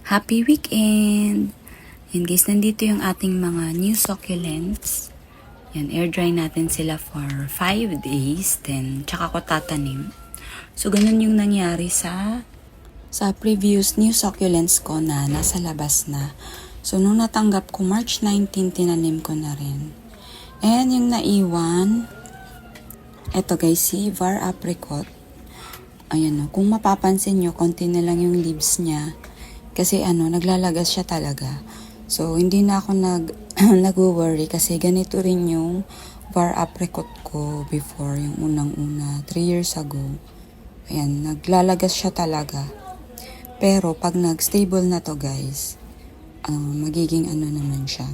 Happy weekend! Yan guys, nandito yung ating mga new succulents. Yan, air dry natin sila for 5 days. Then, tsaka ko tatanim. So, ganun yung nangyari sa previous new succulents ko na nasa labas na. So, nung natanggap ko, March 19, tinanim ko na rin. And yung naiwan, eto guys, si Var Apricot. Ayan o, kung mapapansin nyo, konti na lang yung leaves niya. Kasi naglalagas siya talaga. So, hindi na ako nag-worry kasi ganito rin yung Var Apricot ko before, yung unang-una, 3 years ago. Ayan, naglalagas siya talaga. Pero, pag nag-stable na to guys, magiging naman siya.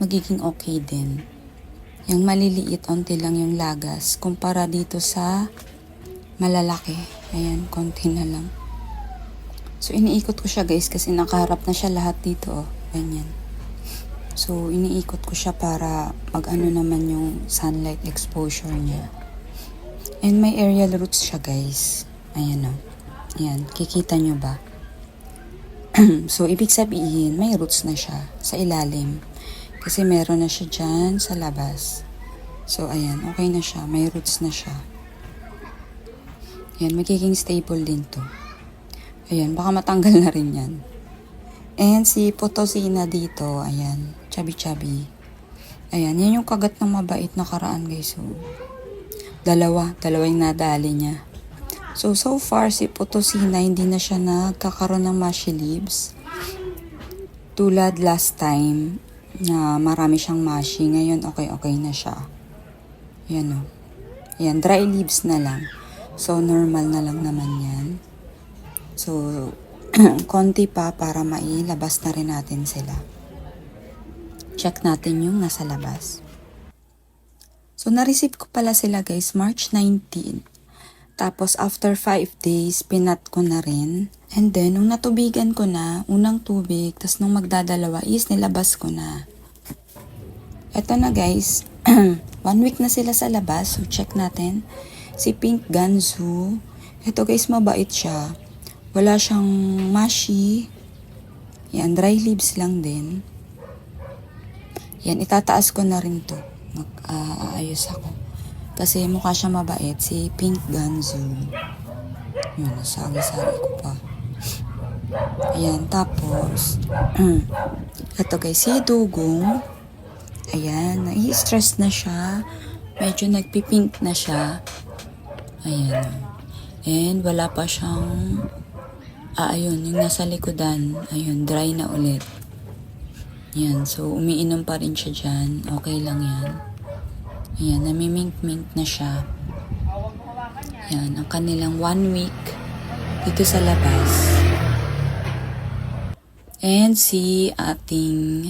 Magiging okay din. Yung maliliit, onti lang yung lagas. Kumpara dito sa malalaki. Ayan, konti na lang. So, iniikot ko siya guys kasi nakaharap na siya lahat dito. Oh. Ganyan. So, iniikot ko siya para naman yung sunlight exposure niya. And may aerial roots siya guys. Ayan o. Ayan. Kikita nyo ba? So, ibig sabihin, may roots na siya sa ilalim. Kasi meron na siya dyan sa labas. So, ayan. Okay na siya. May roots na siya. Ayan. Magiging stable din to. Ayan, baka matanggal na rin yan. And si Potosina dito, ayan, chubby-chubby. Ayan, yan yung kagat ng mabait na karaan guys. So, dalawa yung nadali niya. So far, si Potosina, hindi na siya nagkakaroon ng mushy leaves. Tulad last time, na marami siyang mushy. Ngayon, okay na siya. Ayan o. Ayan, dry leaves na lang. So, normal na lang naman yan. So, konti pa para mailabas na rin natin sila. Check natin yung nasa labas. So, na-receive ko pala sila guys, March 19. Tapos, after 5 days, pinat ko na rin. And then, nung natubigan ko na, unang tubig, tas nung magdadalawa is nilabas ko na. Eto na guys, 1 week na sila sa labas. So, check natin. Si Pink Gansu. Eto guys, mabait siya. Wala siyang mushy. Yan, dry leaves lang din. Yan, itataas ko na rin to. Mag-aayos ako. Kasi mukha siya mabait, si Pink Gansu. Yan, nasagi-sagi ko pa. Ayan, tapos, ito guys, si Dugong. Ayan, nai-stress na siya. Medyo nagpipink na siya. Ayan. And wala pa siyang ayun, yung nasa likodan, ayun, dry na ulit. Yan, so umiinom pa rin siya dyan. Okay lang yan. Ayan, namimink-mink na siya. Yan, ang kanilang 1 week dito sa labas. And si ating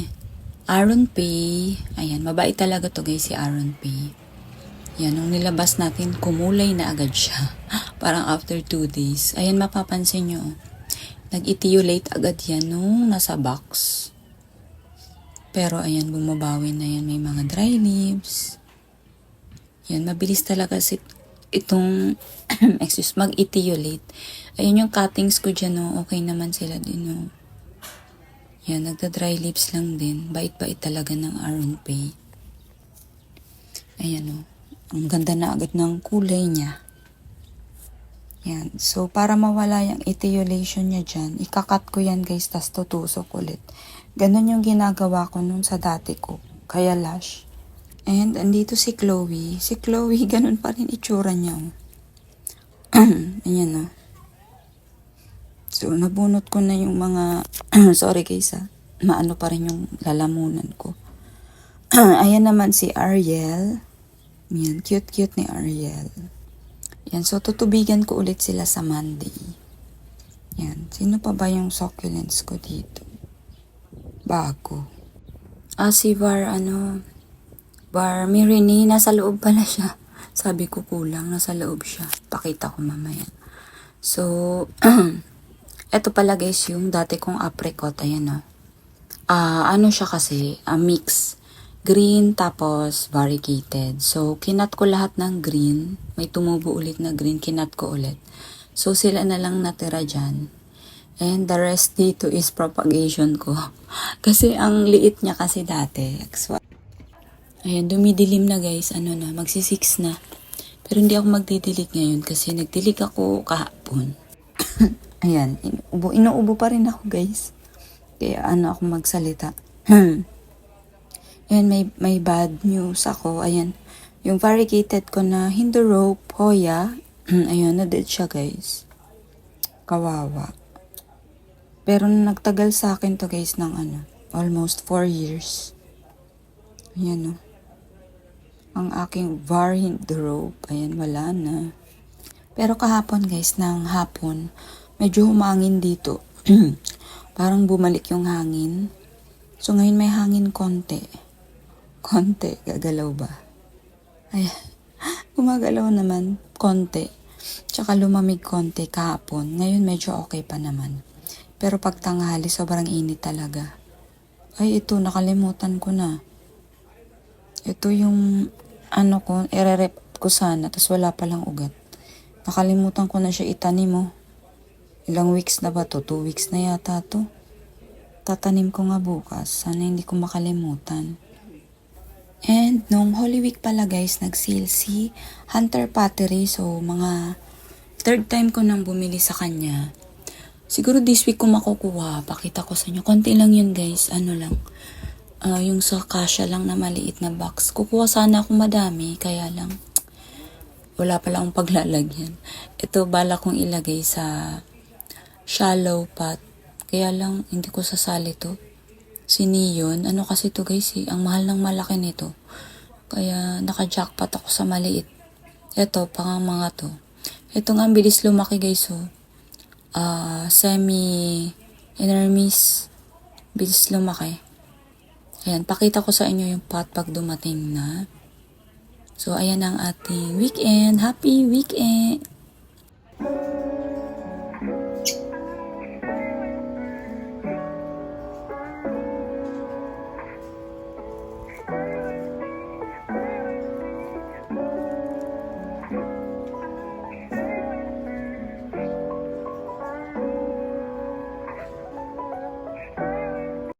Aaron Pay. Ayan, mabait talaga to guys si Aaron Pay. Yan, nung nilabas natin, kumulay na agad siya. Parang after 2 days. Ayan, mapapansin nyo. Nag-etiolate agad yan nung nasa box. Pero ayan, bumabawi na yan. May mga dry leaves. Yan, mabilis talaga itong mag-etiolate. Ayan yung cuttings ko dyan, no? Okay naman sila din, no? Yan, nagda-dry leaves lang din. Bait-bait talaga ng Aaron Pay. Ayan, no? Ang ganda na agad ng kulay niya. Yan. So, para mawala yung etiolation niya dyan, ikakat ko yan guys, tas tutusok ulit. Ganon yung ginagawa ko nung sa dati ko. Kaya lash. And, andito si Chloe. Si Chloe, ganon pa rin itsura niya. Ayan o. So, nabunot ko na yung mga, sorry guys maano pa rin yung lalamunan ko. Ayan naman si Ariel. Yan, cute-cute ni Ariel. Yan, so tutubigan ko ulit sila sa Monday. Yan, sino pa ba yung succulents ko dito? Bago. Si Var Mirini, nasa loob pala siya. Sabi ko kulang, nasa loob siya. Pakita ko mamaya. So, eto pala guys yung dati kong apricot. Ayan o. Siya kasi, mix. Green tapos variegated. So, kinat ko lahat ng green. May tumubo ulit na green, kinat ko ulit. So, sila na lang natira dyan. And the rest dito is propagation ko. Kasi ang liit niya kasi dati. Ayan, dumidilim na guys. Ano na, magsi-6 na. Pero hindi ako magdidilig ngayon kasi nagdilig ako kahapon. Ayan, inuubo pa rin ako guys. Kaya ano ako magsalita. Ayan, may bad news ako. Ayan, yung variegated ko na Hindorope Hoya. Ayan, na-dead siya guys. Kawawa. Pero nagtagal sa akin to guys ng almost 4 years. Ayan o. Ang aking var Hindorope. Ayan, wala na. Pero kahapon guys, ng hapon, medyo humangin dito. Parang bumalik yung hangin. So ngayon may hangin konti. Konti, gagalaw ba? Ayan, gumagalaw naman, konti. Tsaka lumamig konti kahapon. Ngayon medyo okay pa naman. Pero pag tanghali, sobrang init talaga. Ay, ito, nakalimutan ko na. Ito yung, ko, ire-rep ko sana, tapos wala palang ugat. Nakalimutan ko na siya itanim mo. Ilang weeks na ba to? 2 weeks na yata to. Tatanim ko nga bukas. Sana hindi ko makalimutan. And nung Holy Week pala guys, nag-sale si Hunter Pottery. So, mga 3rd time ko nang bumili sa kanya. Siguro this week ko makukuha. Pakita ko sa inyo. Konti lang yun guys. Ano lang. Yung sa kasya lang na maliit na box. Kukuha sana ako madami. Kaya lang. Wala pala akong paglalagyan. Ito bala kong ilagay sa shallow pot. Kaya lang hindi ko sasali to. Si Neon. Ano kasi to guys eh. Ang mahal ng malaki nito. Kaya naka-jackpot ako sa maliit. Ito pang mga to. Ito nga bilis lumaki guys oh. Semi-enormous. Bilis lumaki. Ayan, pakita ko sa inyo yung pot pag dumating na. So, ayan ang ating weekend. Happy weekend!